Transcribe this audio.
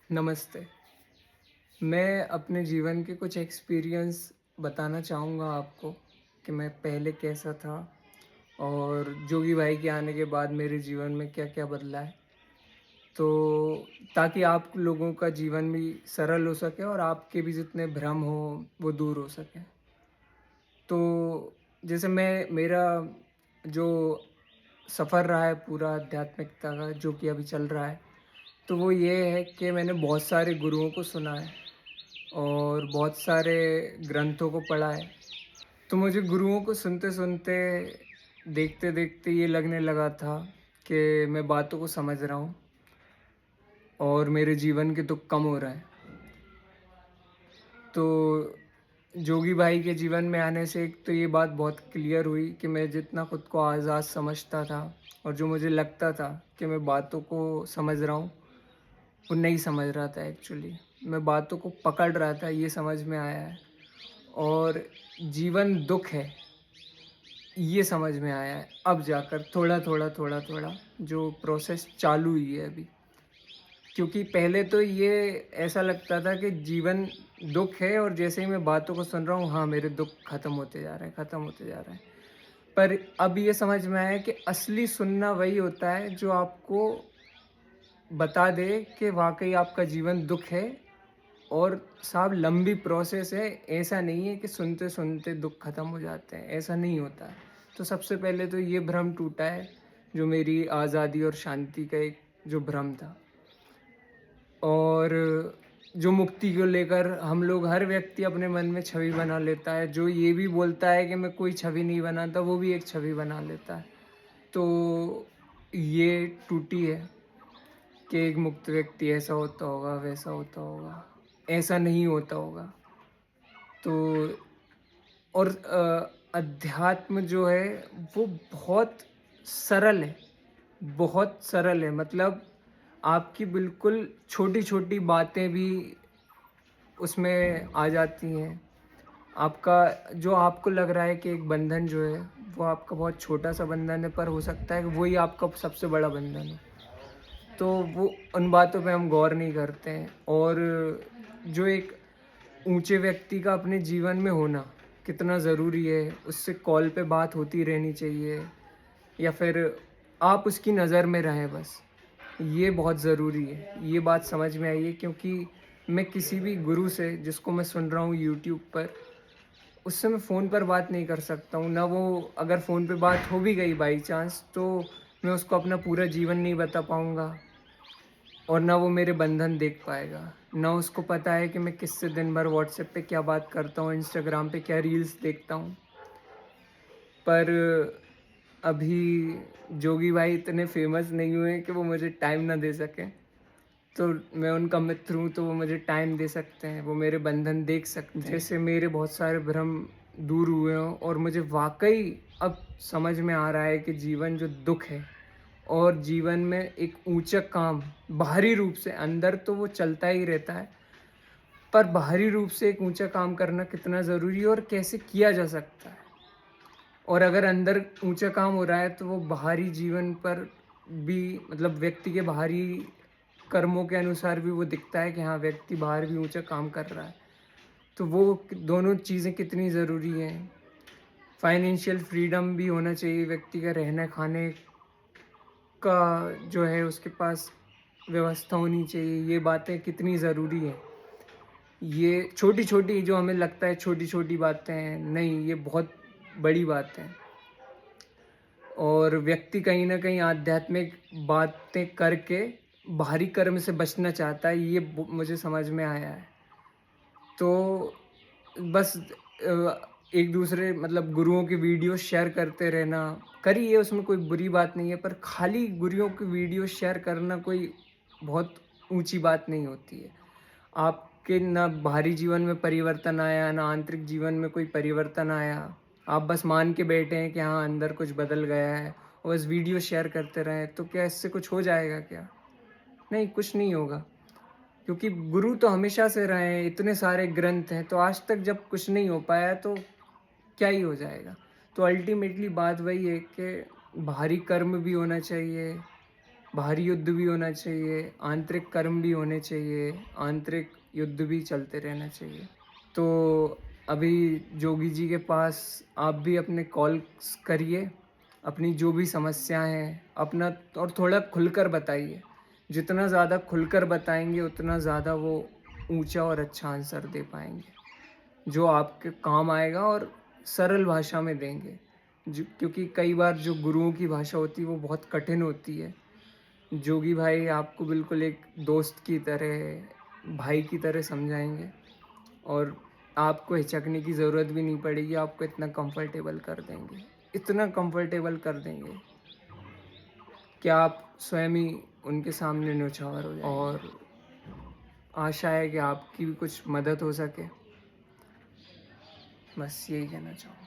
नमस्ते। मैं अपने जीवन के कुछ एक्सपीरियंस बताना चाहूँगा आपको कि मैं पहले कैसा था और जोगी भाई के आने के बाद मेरे जीवन में क्या-क्या बदला है। तो ताकि आप लोगों का जीवन भी सरल हो सके और आपके भी जितने भ्रम हो वो दूर हो सकें। तो जैसे मेरा जो सफ़र रहा है पूरा आध्यात्मिकता का जो कि अभी चल रहा है, तो वो ये है कि मैंने बहुत सारे गुरुओं को सुना है और बहुत सारे ग्रंथों को पढ़ा है। तो मुझे गुरुओं को सुनते-सुनते, देखते-देखते ये लगने लगा था कि मैं बातों को समझ रहा हूँ और मेरे जीवन के दुःख कम हो रहे हैं। तो जोगी भाई के जीवन में आने से एक तो ये बात बहुत क्लियर हुई कि मैं जितना खुद को आज़ाद समझता था और जो मुझे लगता था कि मैं बातों को समझ रहा हूँ, वो नहीं समझ रहा था एक्चुअली। मैं बातों को पकड़ रहा था, ये समझ में आया है। और जीवन दुःख है, ये समझ में आया है अब जाकर थोड़ा-थोड़ा, थोड़ा-थोड़ा जो प्रोसेस चालू हुई है अभी। क्योंकि पहले तो ये ऐसा लगता था कि जीवन दुःख है और जैसे ही मैं बातों को सुन रहा हूँ, हाँ, मेरे दुःख खत्म होते जा रहे हैं, खत्म होते जा रहे हैं। पर अब ये समझ में आया कि असली सुनना वही होता है जो आपको बता दे कि वाक़ई आपका जीवन दुःख है और साहब लंबी प्रोसेस है, ऐसा नहीं है कि सुनते-सुनते दुःख खत्म हो जाते हैं, ऐसा नहीं होता है। तो सबसे पहले तो ये भ्रम टूटा है, जो मेरी आज़ादी और शांति का एक जो भ्रम था। और जो मुक्ति को लेकर हम लोग हर व्यक्ति अपने मन में छवि बना लेता है, जो ये भी बोलता है कि मैं कोई छवि नहीं बनाता, वो भी एक छवि बना लेता है। तो ये टूटी है कि एक मुक्त व्यक्ति ऐसा होता होगा, वैसा होता होगा, ऐसा नहीं होता होगा। तो और अध्यात्म जो है वो बहुत सरल है, बहुत सरल है। मतलब आपकी बिल्कुल छोटी-छोटी बातें भी उसमें आ जाती हैं। आपका जो आपको लग रहा है कि एक बंधन जो है, वो आपका बहुत छोटा-सा बंधन है, पर हो सकता है कि वही आपका सबसे बड़ा बंधन हो। तो वो उन बातों पे हम गौर नहीं करते हैं और जो एक ऊँचे व्यक्ति का अपने जीवन में होना कितना ज़रूरी है, उससे कॉल पे बात होती रहनी चाहिए या फिर आप उसकी नज़र में रहें बस, ये बहुत ज़रूरी है। ये बात समझ में आई है क्योंकि मैं किसी भी गुरु से जिसको मैं सुन रहा हूँ यूट्यूब पर, उससे मैं फ़ोन पर बात नहीं कर सकता हूँ। ना वो अगर फ़ोन पे बात हो भी गई बाई चांस तो मैं उसको अपना पूरा जीवन नहीं बता पाऊँगा। और ना वो मेरे बंधन देख पाएगा, ना उसको पता है कि मैं किससे दिन भर व्हाट्सएप पे क्या बात करता हूँ, इंस्टाग्राम पे क्या रील्स देखता हूँ। पर अभी जोगी भाई इतने फ़ेमस नहीं हुए कि वो मुझे टाइम ना दे सकें। तो मैं उनका मित्र हूँ तो वो मुझे टाइम दे सकते हैं, वो मेरे बंधन देख सकते हैं। जैसे मेरे बहुत सारे भ्रम दूर हुए हों और मुझे वाक़ई अब समझ में आ रहा है कि जीवन जो दुःख है और जीवन में एक ऊँचा काम बाहरी रूप से अंदर तो वो चलता ही रहता है, पर बाहरी रूप से एक ऊँचा काम करना कितना ज़रूरी है और कैसे किया जा सकता है। और अगर अंदर ऊँचा काम हो रहा है तो वो बाहरी जीवन पर भी मतलब व्यक्ति के बाहरी कर्मों के अनुसार भी वो दिखता है कि हाँ, व्यक्ति बाहर भी ऊँचा काम कर रहा है। तो वो दोनों चीज़ें कितनी ज़रूरी हैं। फाइनेंशियल फ्रीडम भी होना चाहिए व्यक्ति का, रहने-खाने का जो है उसके पास व्यवस्था होनी चाहिए, ये बातें कितनी ज़रूरी हैं। ये छोटी-छोटी जो हमें लगता है छोटी-छोटी बातें हैं, नहीं ये बहुत बड़ी बात है। और व्यक्ति कहीं न कहीं आध्यात्मिक बातें करके बाहरी कर्म से बचना चाहता है, ये मुझे समझ में आया है। तो बस एक-दूसरे मतलब गुरुओं की वीडियो शेयर करते रहना, करिए उसमें कोई बुरी बात नहीं है, पर खाली गुरुओं की वीडियो शेयर करना कोई बहुत ऊँची बात नहीं होती है। आपके ना बाहरी जीवन में परिवर्तन आया, ना आंतरिक जीवन में कोई परिवर्तन आया। आप बस मान के बैठे हैं कि हाँ, अंदर कुछ बदल गया है और बस वीडियो शेयर करते रहें, तो क्या इससे कुछ हो जाएगा क्या? नहीं, कुछ नहीं होगा। क्योंकि गुरु तो हमेशा से रहे हैं, इतने सारे ग्रंथ हैं, तो आज तक जब कुछ नहीं हो पाया तो क्या ही हो जाएगा? तो अल्टीमेटली बात वही है कि बाहरी कर्म भी होना चाहिए बाहरी युद्ध भी होना चाहिए, आंतरिक कर्म भी होने चाहिए, आंतरिक युद्ध भी चलते रहना चाहिए। तो अभी जोगी जी के पास आप भी अपने कॉल्स करिए, अपनी जो भी समस्याएँ हैं, अपना और थोड़ा खुलकर बताइए। जितना ज़्यादा खुलकर बताएँगे, उतना ज़्यादा वो ऊँचा और अच्छा आंसर दे पाएँगे, जो आपके काम आएगा और सरल भाषा में देंगे। क्योंकि कई बार जो गुरुओं की भाषा होती है, वो बहुत कठिन होती है। जोगी भाई आपको बिल्कुल एक दोस्त की तरह, भाई की तरह समझाएँगे और आपको हिचकने की ज़रूरत भी नहीं पड़ेगी, आपको इतना कंफर्टेबल कर देंगे। इतना कंफर्टेबल कर देंगे कि आप स्वयं ही उनके सामने न्यौछावर हो जाएँगे। और आशा है कि आपकी भी कुछ मदद हो सके। बस यही कहना चाहूँगा।